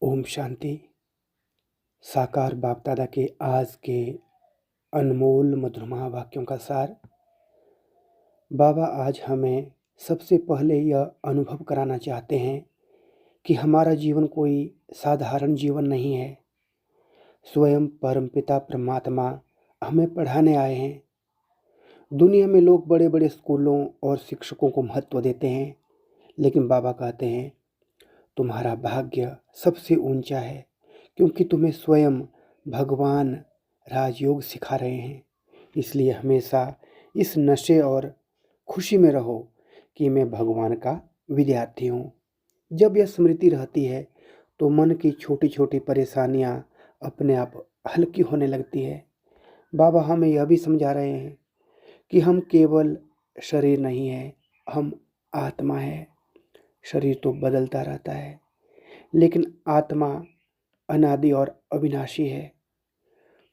ओम शांति। साकार बाप दादा के आज के अनमोल मधुरमा वाक्यों का सार। बाबा आज हमें सबसे पहले यह अनुभव कराना चाहते हैं कि हमारा जीवन कोई साधारण जीवन नहीं है। स्वयं परमपिता परमात्मा हमें पढ़ाने आए हैं। दुनिया में लोग बड़े बड़े स्कूलों और शिक्षकों को महत्व देते हैं, लेकिन बाबा कहते हैं तुम्हारा भाग्य सबसे ऊंचा है, क्योंकि तुम्हें स्वयं भगवान राजयोग सिखा रहे हैं। इसलिए हमेशा इस नशे और खुशी में रहो कि मैं भगवान का विद्यार्थी हूँ। जब यह स्मृति रहती है तो मन की छोटी छोटी परेशानियाँ अपने आप हल्की होने लगती है। बाबा हमें यह भी समझा रहे हैं कि हम केवल शरीर नहीं है, हम आत्मा है। शरीर तो बदलता रहता है, लेकिन आत्मा अनादि और अविनाशी है।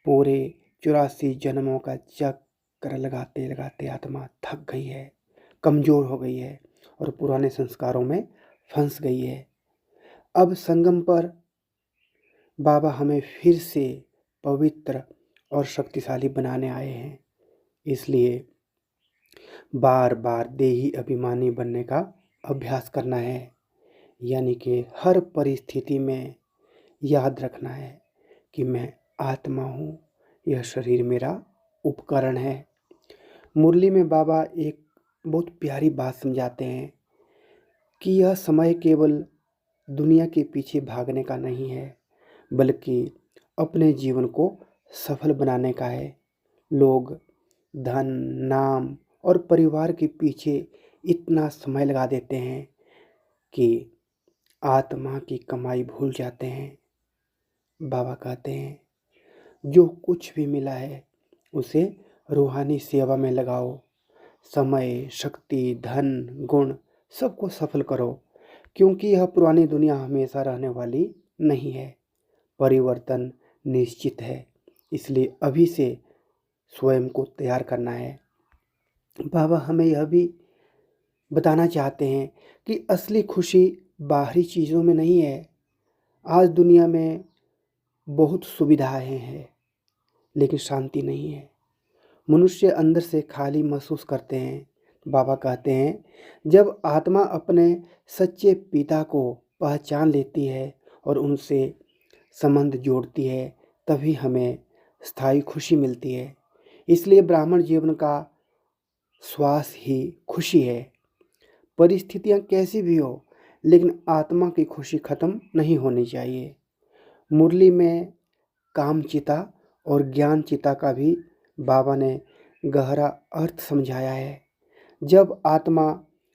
पूरे 84 जन्मों का चक्र लगाते लगाते आत्मा थक गई है, कमज़ोर हो गई है और पुराने संस्कारों में फंस गई है। अब संगम पर बाबा हमें फिर से पवित्र और शक्तिशाली बनाने आए हैं। इसलिए बार बार देही अभिमानी बनने का अभ्यास करना है, यानी कि हर परिस्थिति में याद रखना है कि मैं आत्मा हूँ, यह शरीर मेरा उपकरण है। मुरली में बाबा एक बहुत प्यारी बात समझाते हैं कि यह समय केवल दुनिया के पीछे भागने का नहीं है, बल्कि अपने जीवन को सफल बनाने का है। लोग धन, नाम और परिवार के पीछे इतना समय लगा देते हैं कि आत्मा की कमाई भूल जाते हैं। बाबा कहते हैं जो कुछ भी मिला है उसे रूहानी सेवा में लगाओ। समय, शक्ति, धन, गुण सबको सफल करो, क्योंकि यह पुरानी दुनिया हमेशा रहने वाली नहीं है। परिवर्तन निश्चित है, इसलिए अभी से स्वयं को तैयार करना है। बाबा हमें यह भी बताना चाहते हैं कि असली खुशी बाहरी चीज़ों में नहीं है। आज दुनिया में बहुत सुविधाएं हैं, लेकिन शांति नहीं है। मनुष्य अंदर से खाली महसूस करते हैं। बाबा कहते हैं जब आत्मा अपने सच्चे पिता को पहचान लेती है और उनसे संबंध जोड़ती है, तभी हमें स्थायी खुशी मिलती है। इसलिए ब्राह्मण जीवन का श्वास ही खुशी है। परिस्थितियाँ कैसी भी हो, लेकिन आत्मा की खुशी खत्म नहीं होनी चाहिए। मुरली में कामचिता और ज्ञानचिता का भी बाबा ने गहरा अर्थ समझाया है। जब आत्मा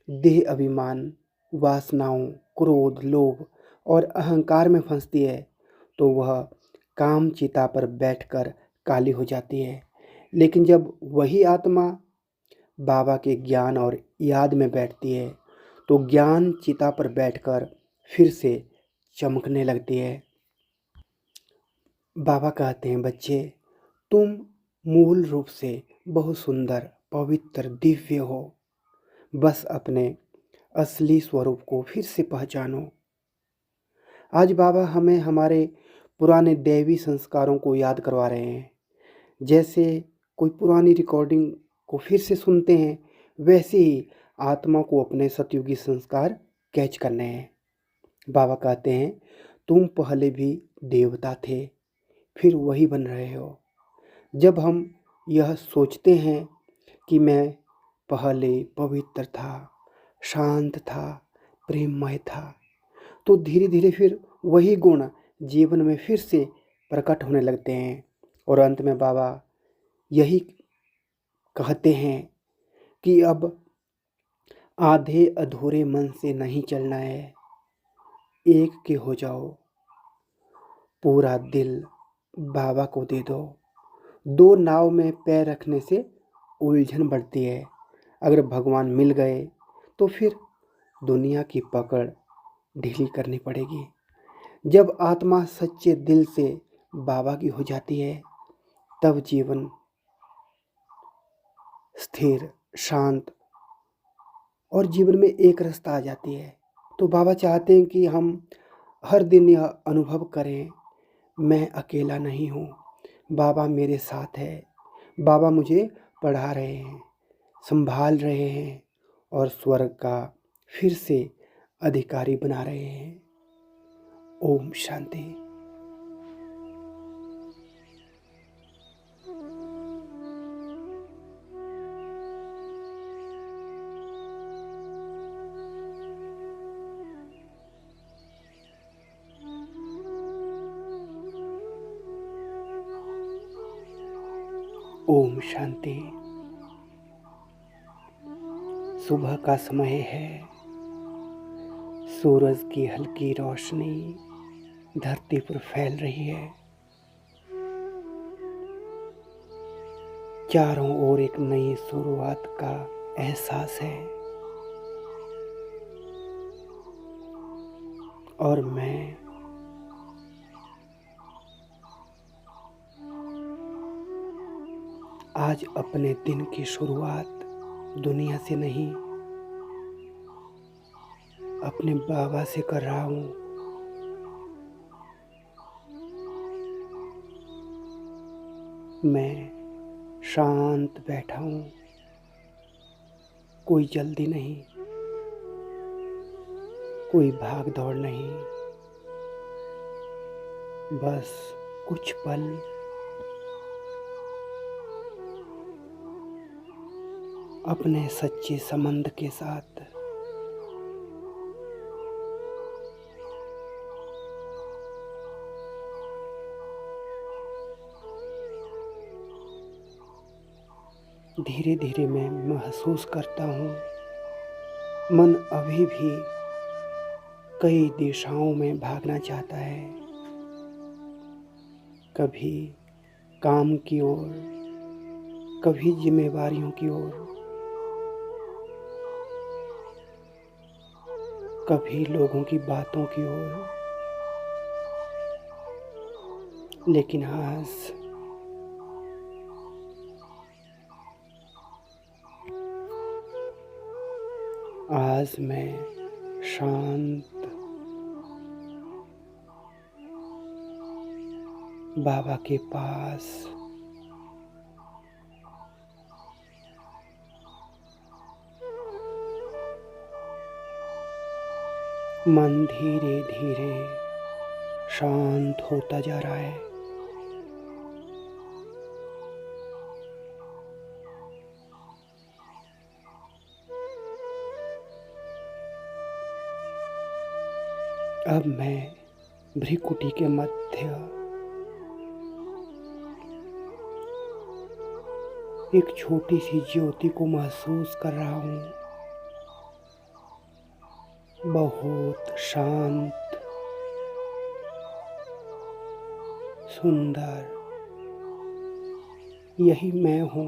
देह अभिमान, वासनाओं, क्रोध, लोभ और अहंकार में फंसती है तो वह कामचिता पर बैठकर काली हो जाती है। लेकिन जब वही आत्मा बाबा के ज्ञान और याद में बैठती है तो ज्ञान चिता पर बैठकर फिर से चमकने लगती है। बाबा कहते हैं बच्चे, तुम मूल रूप से बहुत सुंदर, पवित्र, दिव्य हो। बस अपने असली स्वरूप को फिर से पहचानो। आज बाबा हमें हमारे पुराने दैवी संस्कारों को याद करवा रहे हैं। जैसे कोई पुरानी रिकॉर्डिंग को फिर से सुनते हैं, वैसे ही आत्मा को अपने सतयुगी संस्कार कैच करने हैं। बाबा कहते हैं तुम पहले भी देवता थे, फिर वही बन रहे हो। जब हम यह सोचते हैं कि मैं पहले पवित्र था, शांत था, प्रेममय था, तो धीरे धीरे फिर वही गुण जीवन में फिर से प्रकट होने लगते हैं। और अंत में बाबा यही कहते हैं कि अब आधे अधूरे मन से नहीं चलना है, एक के हो जाओ। पूरा दिल बाबा को दे दो। दो नाव में पैर रखने से उलझन बढ़ती है। अगर भगवान मिल गए तो फिर दुनिया की पकड़ ढीली करनी पड़ेगी। जब आत्मा सच्चे दिल से बाबा की हो जाती है, तब जीवन स्थिर, शांत और जीवन में एक रस्ता आ जाती है। तो बाबा चाहते हैं कि हम हर दिन यह अनुभव करें, मैं अकेला नहीं हूँ, बाबा मेरे साथ है। बाबा मुझे पढ़ा रहे हैं, संभाल रहे हैं और स्वर्ग का फिर से अधिकारी बना रहे हैं। ओम शांति। ओम शांति। सुबह का समय है। सूरज की हल्की रोशनी धरती पर फैल रही है। चारों ओर एक नई शुरुआत का एहसास है और मैं आज अपने दिन की शुरुआत दुनिया से नहीं, अपने बाबा से कर रहा हूँ। मैं शांत बैठा हूँ, कोई जल्दी नहीं, कोई भाग दौड़ नहीं, बस कुछ पल अपने सच्चे संबंध के साथ। धीरे धीरे मैं महसूस करता हूँ, मन अभी भी कई दिशाओं में भागना चाहता है। कभी काम की ओर, कभी जिम्मेवारियों की ओर, कभी लोगों की बातों की ओर। लेकिन आज मैं शांत बाबा के पास मन धीरे धीरे शांत होता जा रहा है। अब मैं भ्रिकुटी के मध्य एक छोटी सी ज्योति को महसूस कर रहा हूँ। बहुत शांत, सुंदर, यही मैं हूँ।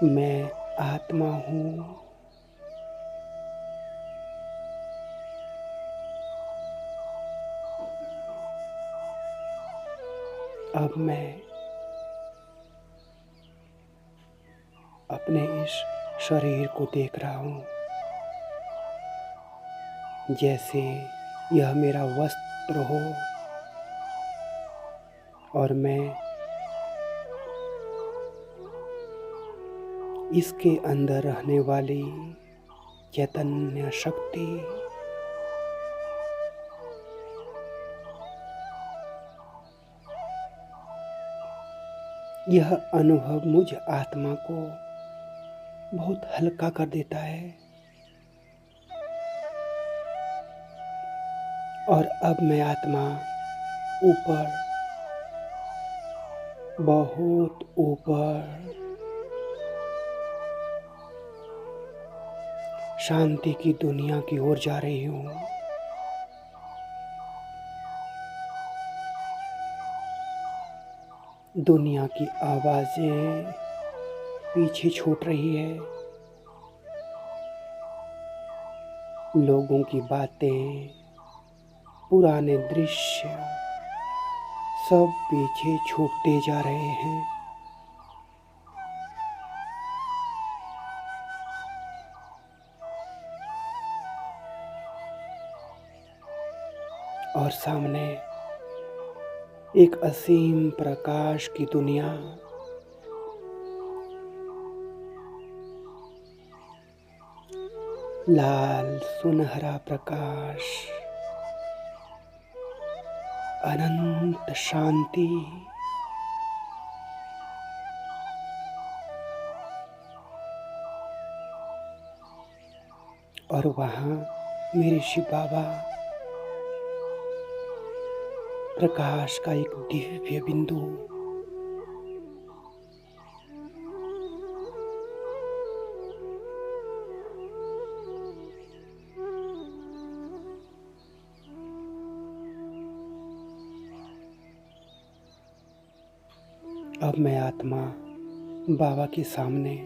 मैं आत्मा हूँ। अब मैं अपने इस शरीर को देख रहा हूँ जैसे यह मेरा वस्त्र हो और मैं इसके अंदर रहने वाली चैतन्य शक्ति, यह अनुभव मुझ आत्मा को बहुत हल्का कर देता है। और अब मैं आत्मा ऊपर, बहुत ऊपर शांति की दुनिया की ओर जा रही हूँ। दुनिया की आवाजें पीछे छूट रही है। लोगों की बातें, पुराने दृश्य सब पीछे छूटते जा रहे हैं। और सामने एक असीम प्रकाश की दुनिया। लाल सुनहरा प्रकाश, अनंत शांति। और वहाँ मेरे शिव बाबा प्रकाश का एक दिव्य बिंदु। अब मैं आत्मा बाबा के सामने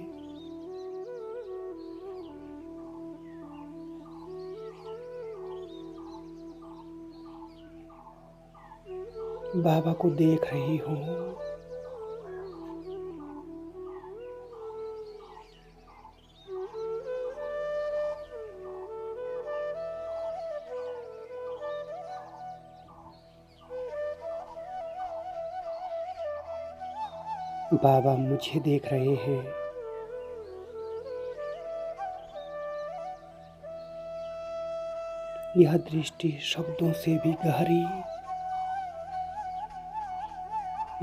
बाबा को देख रही हूँ। बाबा मुझे देख रहे हैं। यह दृष्टि शब्दों से भी गहरी।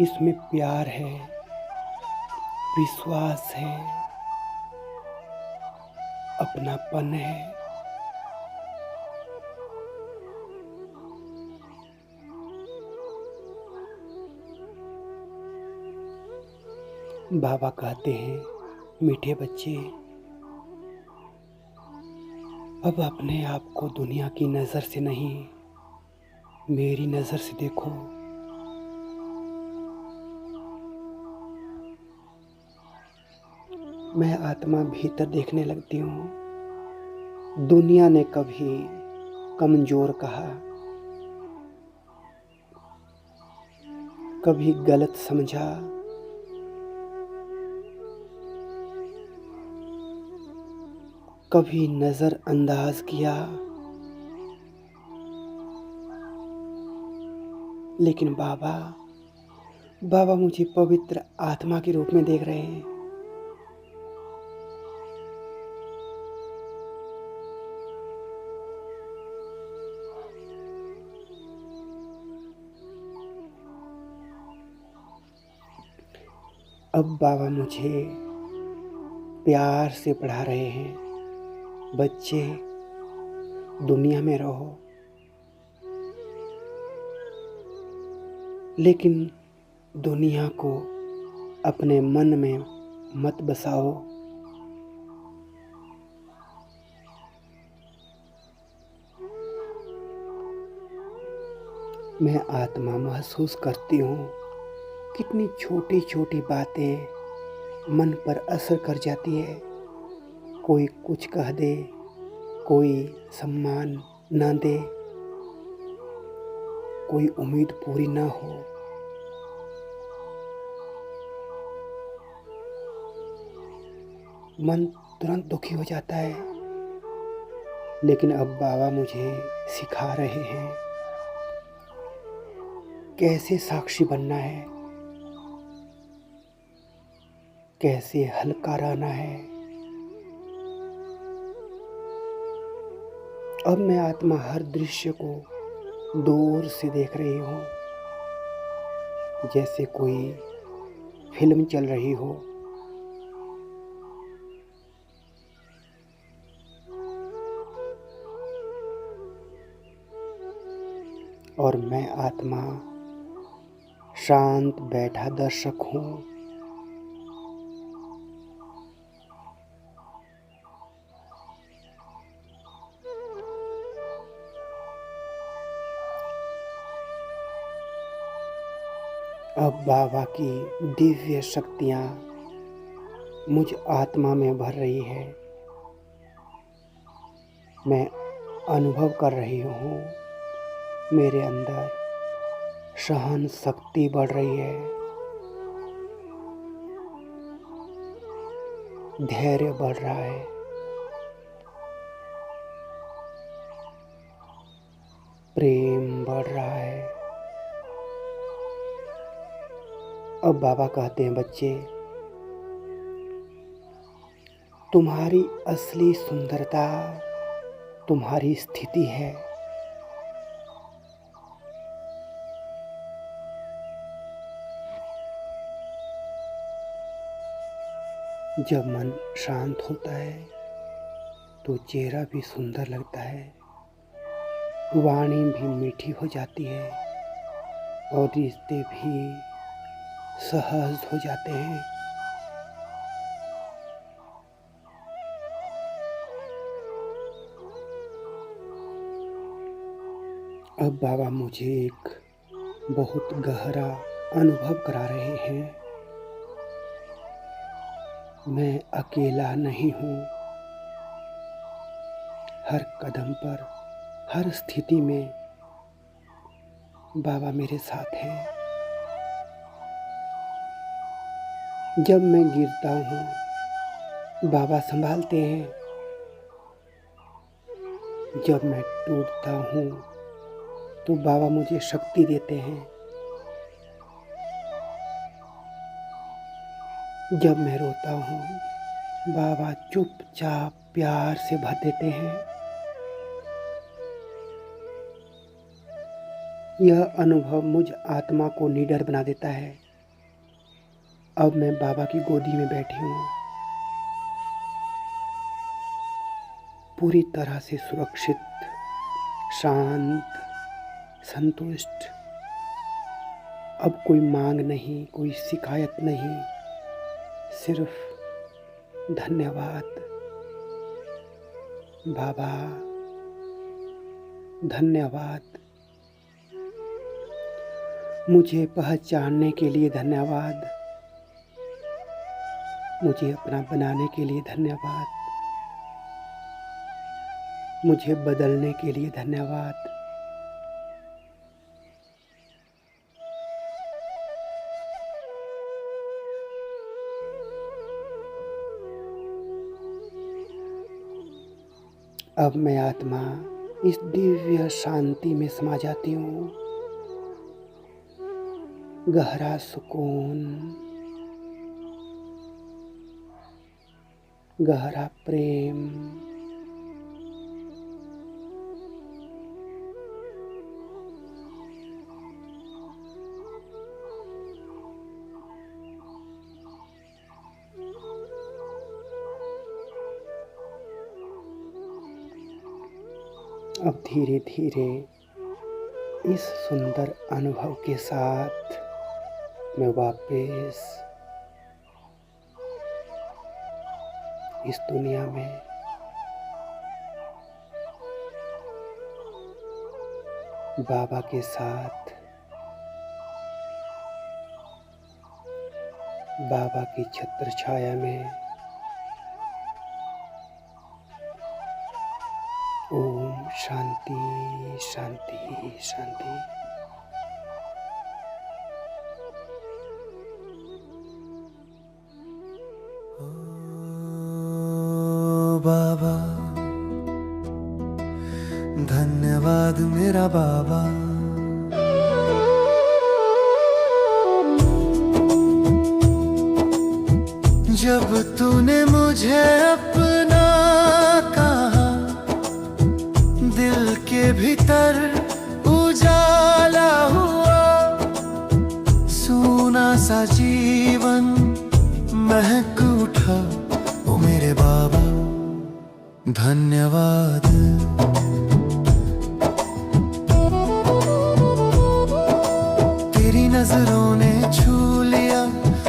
इसमें प्यार है, विश्वास है, अपनापन है। बाबा कहते हैं, मीठे बच्चे, अब अपने आप को दुनिया की नज़र से नहीं, मेरी नज़र से देखो। मैं आत्मा भीतर देखने लगती हूँ। दुनिया ने कभी कमज़ोर कहा, कभी गलत समझा, कभी नज़रअंदाज किया, लेकिन बाबा मुझे पवित्र आत्मा के रूप में देख रहे हैं। अब बाबा मुझे प्यार से पढ़ा रहे हैं, बच्चे दुनिया में रहो, लेकिन दुनिया को अपने मन में मत बसाओ। मैं आत्मा महसूस करती हूँ कितनी छोटी छोटी बातें मन पर असर कर जाती है। कोई कुछ कह दे, कोई सम्मान ना दे, कोई उम्मीद पूरी ना हो, मन तुरंत दुखी हो जाता है। लेकिन अब बाबा मुझे सिखा रहे हैं कैसे साक्षी बनना है, कैसे हल्का रहना है। अब मैं आत्मा हर दृश्य को दूर से देख रही हूँ, जैसे कोई फिल्म चल रही हो। और मैं आत्मा शांत बैठा दर्शक हूँ। अब बाबा की दिव्य शक्तियाँ मुझ आत्मा में भर रही है। मैं अनुभव कर रही हूँ, मेरे अंदर सहन शक्ति बढ़ रही है, धैर्य बढ़ रहा है। प्रेम बढ़ रहा है। अब बाबा कहते हैं, बच्चे, तुम्हारी असली सुंदरता तुम्हारी स्थिति है। जब मन शांत होता है तो चेहरा भी सुंदर लगता है, वाणी भी मीठी हो जाती है और रिश्ते भी सहज हो जाते हैं। अब बाबा मुझे एक बहुत गहरा अनुभव करा रहे हैं। मैं अकेला नहीं हूँ। हर कदम पर, हर स्थिति में बाबा मेरे साथ हैं। जब मैं गिरता हूँ, बाबा संभालते हैं। जब मैं टूटता हूँ तो बाबा मुझे शक्ति देते हैं। जब मैं रोता हूँ, बाबा चुपचाप प्यार से भर देते हैं। यह अनुभव मुझ आत्मा को निडर बना देता है। अब मैं बाबा की गोदी में बैठी हूँ, पूरी तरह से सुरक्षित, शांत, संतुष्ट। अब कोई मांग नहीं, कोई शिकायत नहीं, सिर्फ धन्यवाद बाबा, धन्यवाद। मुझे पहचानने के लिए धन्यवाद, मुझे अपना बनाने के लिए धन्यवाद, मुझे बदलने के लिए धन्यवाद। अब मैं आत्मा इस दिव्य शांति में समा जाती हूँ। गहरा सुकून, गहरा प्रेम, अब धीरे धीरे इस सुंदर अनुभव के साथ मैं वापस इस दुनिया में बाबा के साथ, बाबा की छत्र छाया में ओम शांति शांति शांति। ओ बाबा, धन्यवाद मेरा बाबा। जब तूने मुझे अपना कहा, दिल के भीतर उजाला हुआ, सूना सा जीवन महक उठा। ओ मेरे बाबा, धन्यवाद। तेरी नजरों ने छू लिया,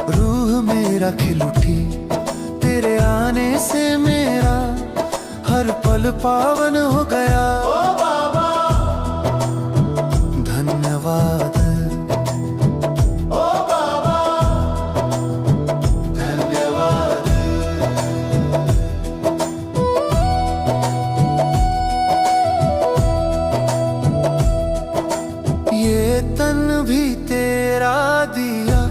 रूह मेरा खिल उठी। तेरे आने से मेरा हर पल पावन हो गया। ओ बाबा, धन्यवाद। ओ बाबा, धन्यवाद। ये तन भी तेरा दिया,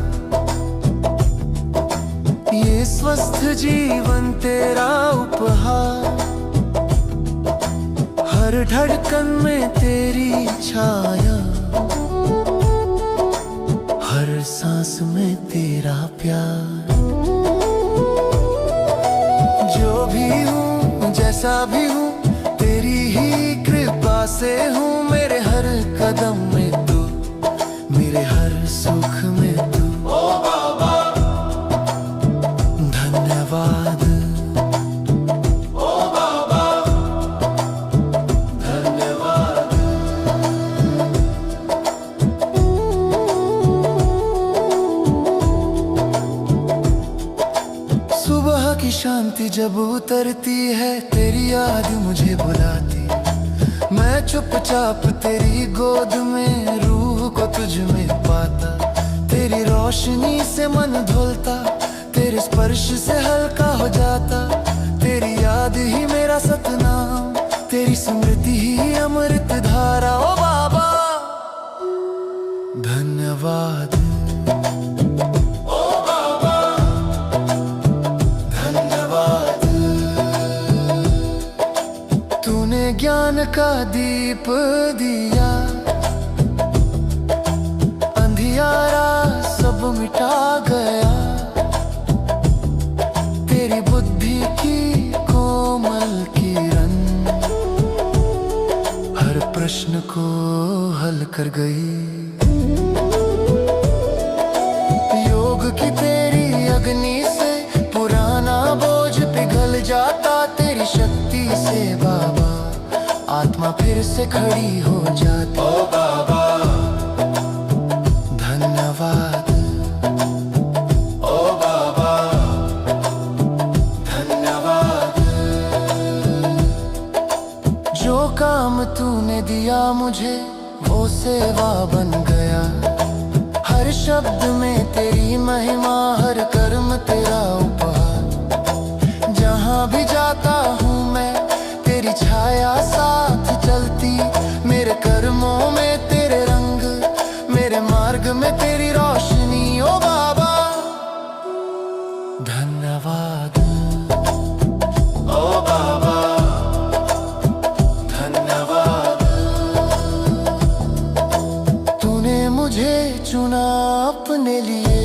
ये स्वस्थ जीवन तेरा उपहार। हर धड़कन में तेरी छाया, हर सांस में तेरा प्यार। जो भी हूँ जैसा भी हूँ तेरी ही कृपा से हूँ। मेरे हर कदम में तू, मेरे हर सुख में तू। ओ बाबा धन्यवाद, ओ बाबा धन्यवाद। सुबह की शांति जब उतरती है, तेरी याद मुझे बुलाती। मैं चुपचाप तेरी गोद में रूह को तुझ में पाता। तेरी रोशनी से मन धुलता, तेरे स्पर्श से हल्का हो जाता। तेरी याद ही मेरा सतनाम, तेरी स्मृति ही अमृत धारा। ओ बाबा धन्यवाद, ओ बाबा धन्यवाद। तूने ज्ञान का दीप दिया, अंधियारा सब मिटा गया। तेरी बुद्धि की कोमल किरण हर प्रश्न को हल कर गई। योग की तेरी अग्नि से पुराना बोझ पिघल जाता। तेरी शक्ति से बाबा आत्मा फिर से खड़ी हो जाती। ओ बाबा धन्यवाद, ओ बाबा धन्यवाद। जो काम तूने दिया मुझे वो सेवा बन गया। हर शब्द में तेरी महिमा, हर कर्म तेरा उपहार। जहाँ भी जाता हूँ मैं तेरी छाया साथ चलती। मेरे कर्मों में तेरे रंग, मेरे मार्ग में तेरी रोशनी। ओ बाबा धन्यवाद, ओ बाबा धन्यवाद। तूने मुझे चुना अपने लिए,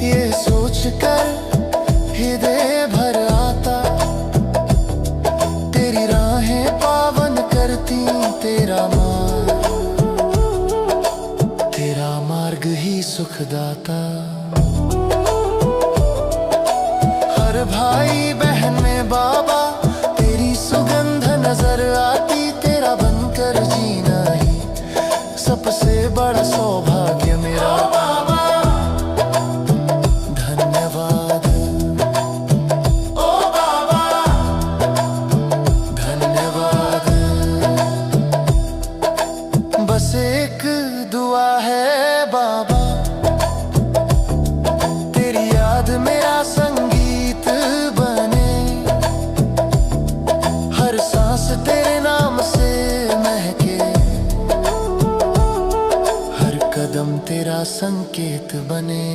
ये सोच कर हृदय भर आता। तेरी राहें पावन करती तेरा मार्ग ही सुखदाता। हर भाई बहन में बाबा तेरी सुगंध नजर आती। तेरा बनकर जीना ही सबसे बड़ा सौभाग्य मेरा। धन्यवाद, ओ बाबा धन्यवाद। बस एक दुआ है बाबा, तेरी याद मेरा संगीत बने। हर सांस तेरे नाम से महके, हर कदम तेरा संकेत बने।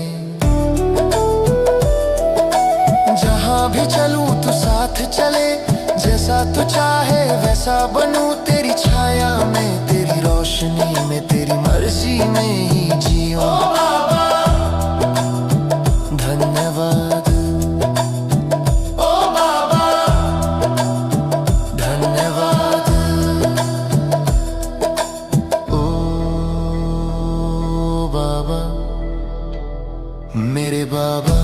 जहाँ भी चलूं तू साथ चले, जैसा तू चाहे वैसा बनूं। तेरी छाया में, तेरी रोशनी में, तेरी मर्जी में ही जियूं। धन्यवाद, ओ बाबा धन्यवाद, ओ बाबा मेरे बाबा।